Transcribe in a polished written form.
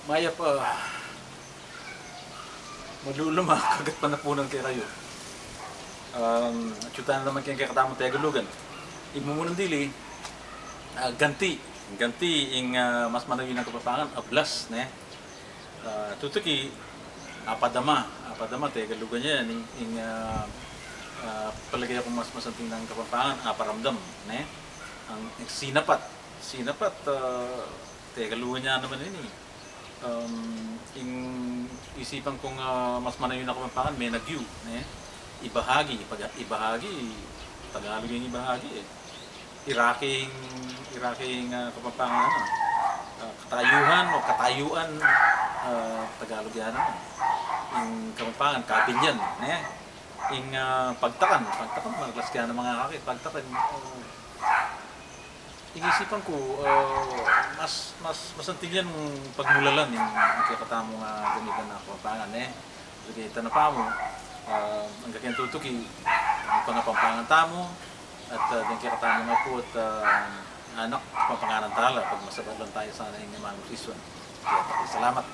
Maya pa, maluluma kagat pa na po ng kayo. Akyutan na naman kayong kakatamang tagalugan. Igmumunang dili, ganti. Ganti ing mas manawi ng kapapangan, ablas, ne? Tutuki, apadama, tagalugan niya, ing palagay ako mas masanting ng kapapangan, aparamdam, ne? Ang sinapat, tagalugan niya naman ini. Ing isipan kong mas manayon ako mapangan may nagyu ibahagi Tagalog yung ibahagi Iraking kapampangan katayuhan o katayuan Tagalog yan ing kapampangan kabinyan ing pagtakan maglas kaya ng mga kakit pagtakan Igisipan ko, masantig yan pagmulalan yung kakatamo nga gamitan na pampangan Lagi tanapa mo, ang kakyan tutuki, ang pangapampangan tamo, at yung kakatamo nga po at anak pampanganan tala pag masabad lang tayo sana yung naman iswan. Kaya salamat.